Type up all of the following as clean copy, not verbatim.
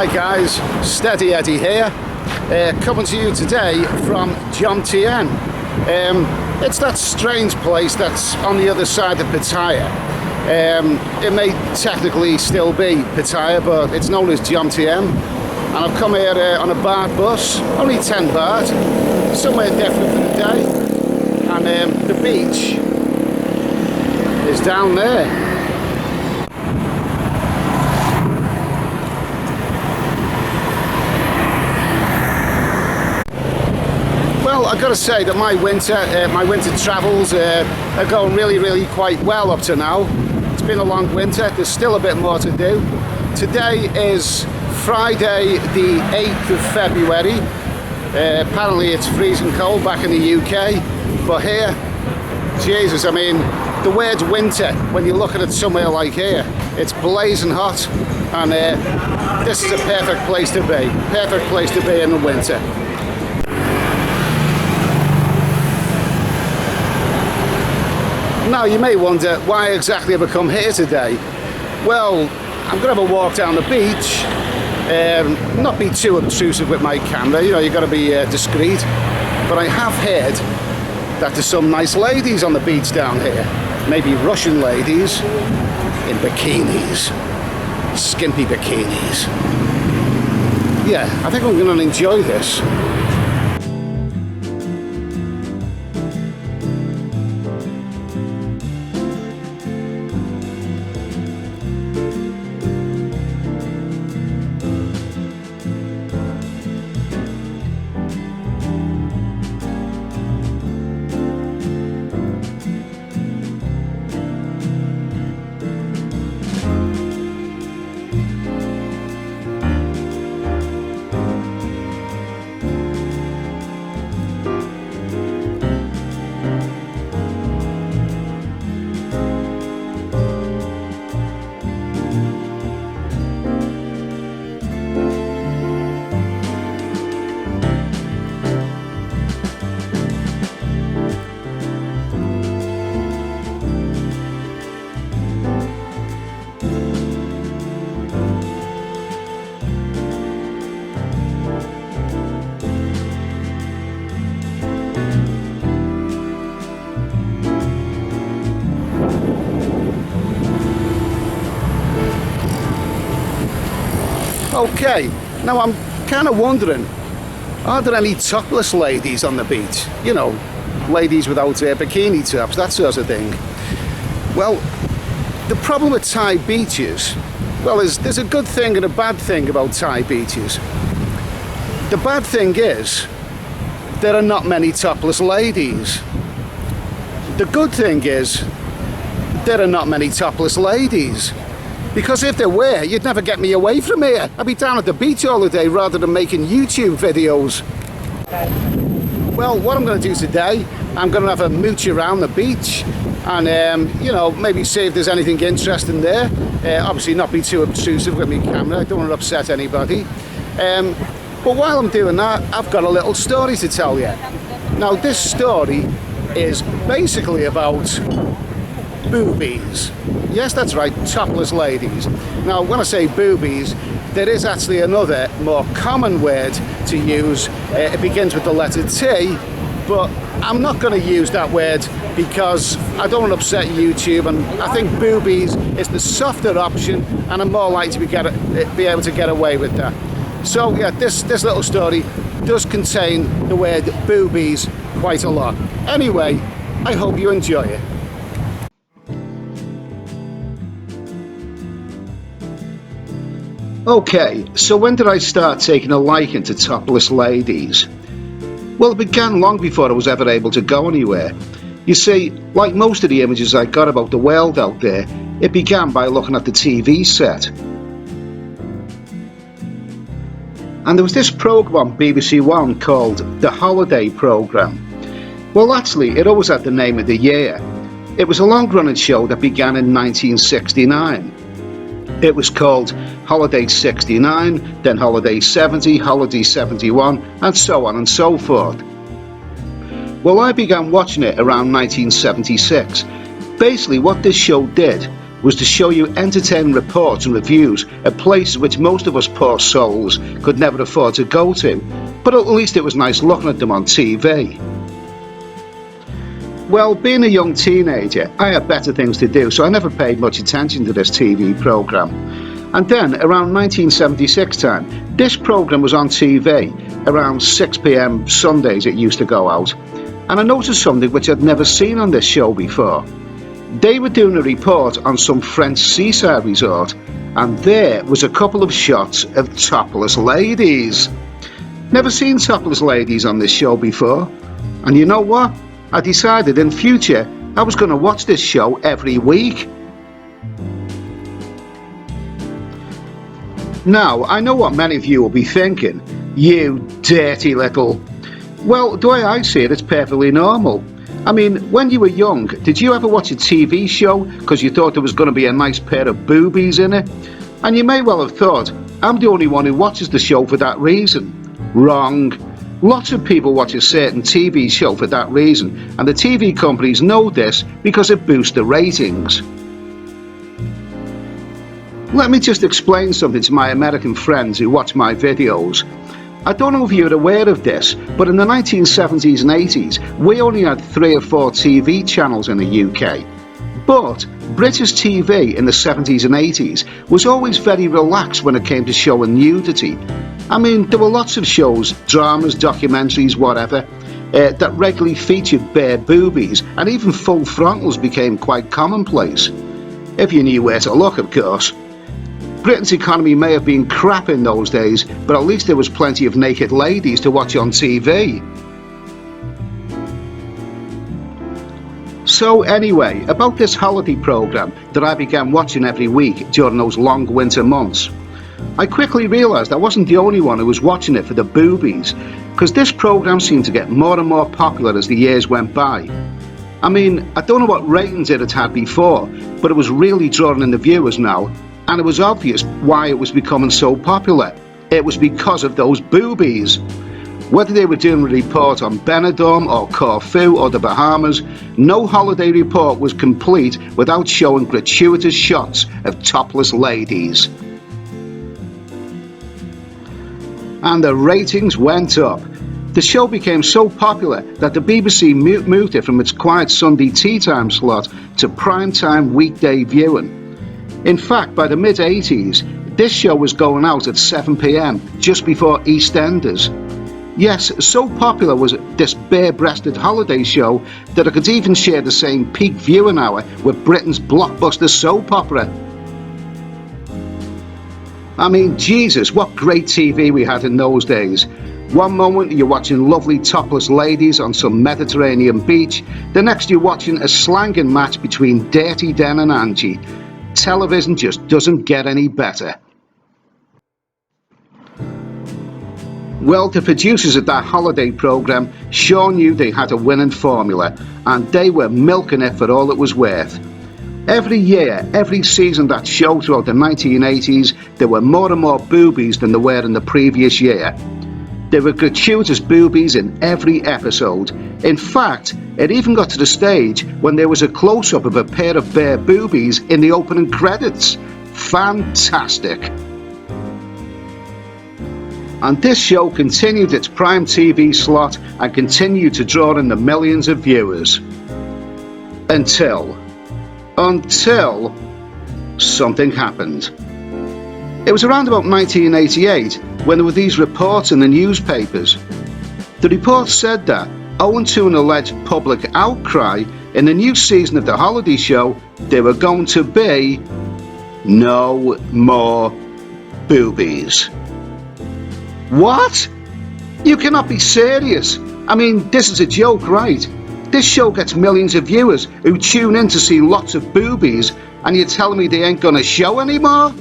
Hi guys, Steady Eddie here, coming to you today from Jomtiem. It's that strange place that's on the other side of Pattaya. It may technically still be Pattaya, but it's known as Jomtiem. And I've come here on a baht bus, only 10 baht, somewhere different for the day. And the beach is down there. Well, I've got to say that my winter travels are going really quite well up to now. It's been a long winter, there's still a bit more to do. Today is Friday the 8th of February. Apparently it's freezing cold back in the UK, but here, Jesus, I mean, the word winter, when you're looking at somewhere like here, it's blazing hot, and this is a perfect place to be in the winter. Now you may wonder, why exactly have I come here today? Well, I'm going to have a walk down the beach, not be too obtrusive with my camera, you know, you've got to be discreet, but I have heard that there's some nice ladies on the beach down here, maybe Russian ladies in bikinis, skimpy bikinis. Yeah, I think I'm going to enjoy this. Okay, now I'm kind of wondering, are there any topless ladies on the beach? You know, ladies without bikini tops, that sort of thing. Well, the problem with Thai beaches, well, there's a good thing and a bad thing about Thai beaches. The bad thing is, there are not many topless ladies. The good thing is, there are not many topless ladies. Because if there were, you'd never get me away from here. I'd be down at the beach all the day rather than making YouTube videos. Well, what I'm going to do today, I'm going to have a mooch around the beach and, you know, maybe see if there's anything interesting there. Obviously not be too obtrusive with my camera, I don't want to upset anybody. But while I'm doing that, I've got a little story to tell you. Now, this story is basically about boobies. Yes, that's right, topless ladies. Now, when I say boobies, there is actually another more common word to use. It begins with the letter T, but I'm not going to use that word because I don't want to upset YouTube, and I think boobies is the softer option, and I'm more likely to be able to get away with that. So yeah, this little story does contain the word boobies quite a lot. Anyway, I hope you enjoy it. Okay, so when did I start taking a liking to topless ladies? Well, it began long before I was ever able to go anywhere. You see, like most of the images I got about the world out there, it began by looking at the TV set. And there was this programme on BBC One called The Holiday Programme. Well, actually, it always had the name of the year. It was a long-running show that began in 1969. It was called Holiday 69, then Holiday 70, Holiday 71, and so on and so forth. Well, I began watching it around 1976. Basically, what this show did was to show you entertaining reports and reviews of places which most of us poor souls could never afford to go to, but at least it was nice looking at them on TV. Well, being a young teenager, I had better things to do, so I never paid much attention to this TV programme. And then, around 1976 time, this programme was on TV. Around 6 p.m. Sundays it used to go out. And I noticed something which I'd never seen on this show before. They were doing a report on some French seaside resort, and there was a couple of shots of topless ladies. Never seen topless ladies on this show before. And you know what? I decided in future I was going to watch this show every week. Now, I know what many of you will be thinking. You dirty little... Well, the way I see it, it's perfectly normal. I mean, when you were young, did you ever watch a TV show because you thought there was going to be a nice pair of boobies in it? And you may well have thought, I'm the only one who watches the show for that reason. Wrong. Lots of people watch a certain TV show for that reason, and the TV companies know this because it boosts the ratings. Let me just explain something to my American friends who watch my videos. I don't know if you're aware of this, but in the 1970s and 80s, we only had 3 or 4 TV channels in the UK. But British TV in the 70s and 80s was always very relaxed when it came to showing nudity. I mean, there were lots of shows, dramas, documentaries, whatever, that regularly featured bare boobies, and even full frontals became quite commonplace. If you knew where to look, of course. Britain's economy may have been crap in those days, but at least there was plenty of naked ladies to watch on TV. So anyway, about this holiday programme that I began watching every week during those long winter months. I quickly realised I wasn't the only one who was watching it for the boobies, because this programme seemed to get more and more popular as the years went by. I mean, I don't know what ratings it had before, but it was really drawing in the viewers now, and it was obvious why it was becoming so popular. It was because of those boobies. Whether they were doing a report on Benidorm or Corfu or the Bahamas, no holiday report was complete without showing gratuitous shots of topless ladies. And the ratings went up. The show became so popular that the BBC moved it from its quiet Sunday tea time slot to primetime weekday viewing. In fact, by the mid-80s, this show was going out at 7 p.m, just before EastEnders. Yes, so popular was this bare-breasted holiday show that it could even share the same peak viewing hour with Britain's blockbuster soap opera. I mean, Jesus, what great TV we had in those days. One moment you're watching lovely topless ladies on some Mediterranean beach, the next you're watching a slanging match between Dirty Den and Angie. Television just doesn't get any better. Well, the producers of that holiday programme sure knew they had a winning formula, and they were milking it for all it was worth. Every year, every season that show throughout the 1980s, there were more and more boobies than there were in the previous year. There were gratuitous boobies in every episode. In fact, it even got to the stage when there was a close-up of a pair of bare boobies in the opening credits. Fantastic! And this show continued its prime TV slot and continued to draw in the millions of viewers. Until something happened. It was around about 1988 when there were these reports in the newspapers. The reports said that, owing to an alleged public outcry, in the new season of the holiday show, there were going to be no more boobies. What? You cannot be serious. I mean, this is a joke, right? This show gets millions of viewers who tune in to see lots of boobies, and you're telling me they ain't gonna show anymore?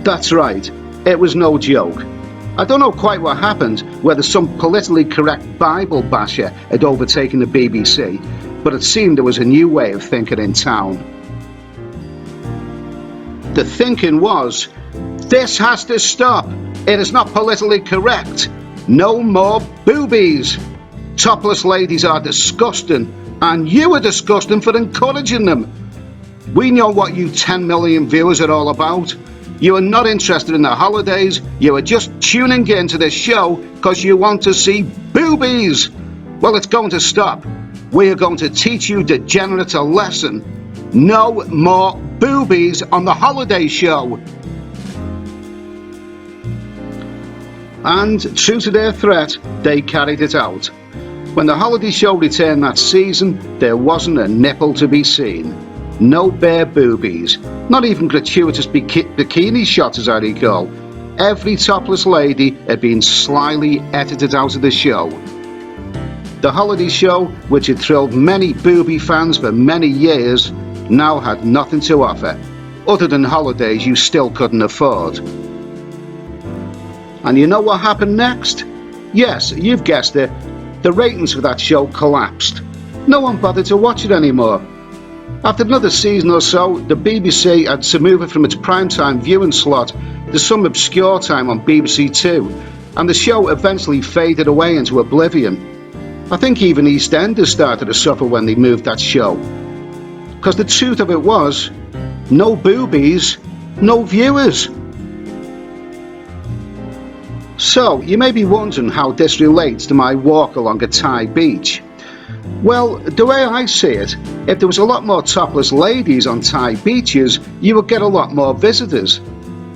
That's right, it was no joke. I don't know quite what happened, whether some politically correct Bible basher had overtaken the BBC, but it seemed there was a new way of thinking in town. The thinking was, this has to stop. It is not politically correct. No more boobies. Topless ladies are disgusting, And you are disgusting for encouraging them. We know what you 10 million viewers are all about. You are not interested in the holidays. You are just tuning in to this show because you want to see boobies. Well, it's going to stop. We are going to teach you degenerates a lesson. No more boobies on the holiday show. And true to their threat, they carried it out. When the holiday show returned that season, there wasn't a nipple to be seen. No bare boobies, not even gratuitous bikini shots as I recall. Every topless lady had been slyly edited out of the show. The holiday show, which had thrilled many booby fans for many years, now had nothing to offer, other than holidays you still couldn't afford. And you know what happened next? Yes, you've guessed it, the ratings for that show collapsed. No one bothered to watch it anymore. After another season or so, the BBC had to move it from its primetime viewing slot to some obscure time on BBC Two, and the show eventually faded away into oblivion. I think even EastEnders started to suffer when they moved that show. Because the truth of it was, no boobies, no viewers. So, you may be wondering how this relates to my walk along a Thai beach. Well, the way I see it, if there was a lot more topless ladies on Thai beaches, you would get a lot more visitors.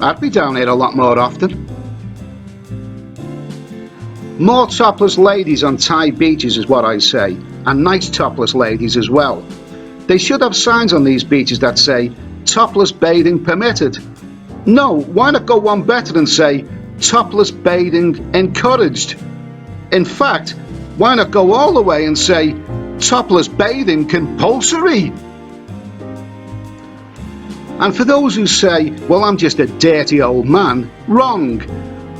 I'd be down here a lot more often. More topless ladies on Thai beaches is what I say, and nice topless ladies as well. They should have signs on these beaches that say, topless bathing permitted. No, why not go one better and say, topless bathing encouraged? In fact, why not go all the way and say, topless bathing compulsory? And for those who say, well, I'm just a dirty old man, wrong.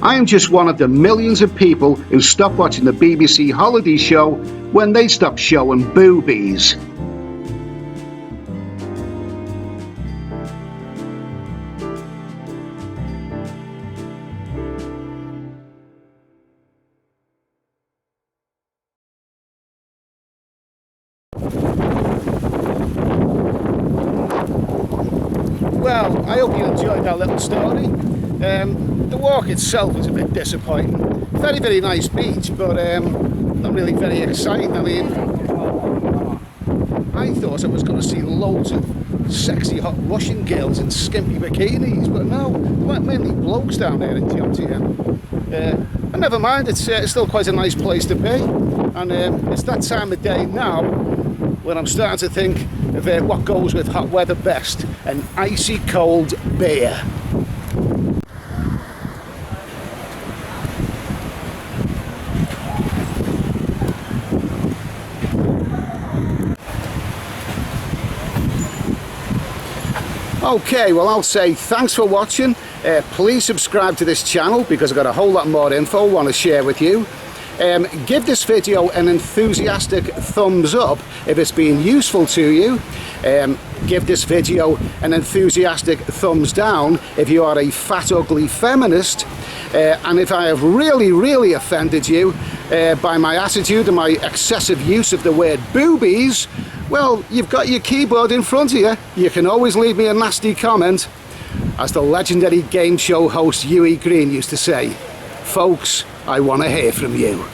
I am just one of the millions of people who stop watching the BBC holiday show when they stop showing boobies. Well, I hope you enjoyed that little story. The walk itself is a bit disappointing. Very, very nice beach, but not really very exciting. I mean, I thought I was going to see loads of sexy hot Russian girls in skimpy bikinis, but no, there weren't mainly blokes down there in Jomtiem. And never mind, it's still quite a nice place to be. And it's that time of day now when I'm starting to think of what goes with hot weather best, an icy cold beer. Okay, well, I'll say thanks for watching. Please subscribe to this channel because I've got a whole lot more info I want to share with you. Give this video an enthusiastic thumbs up if it's been useful to you. Give this video an enthusiastic thumbs down if you are a fat ugly feminist. And if I have really offended you by my attitude and my excessive use of the word boobies, well, you've got your keyboard in front of you. You can always leave me a nasty comment. As the legendary game show host Huey Green used to say, folks, I want to hear from you.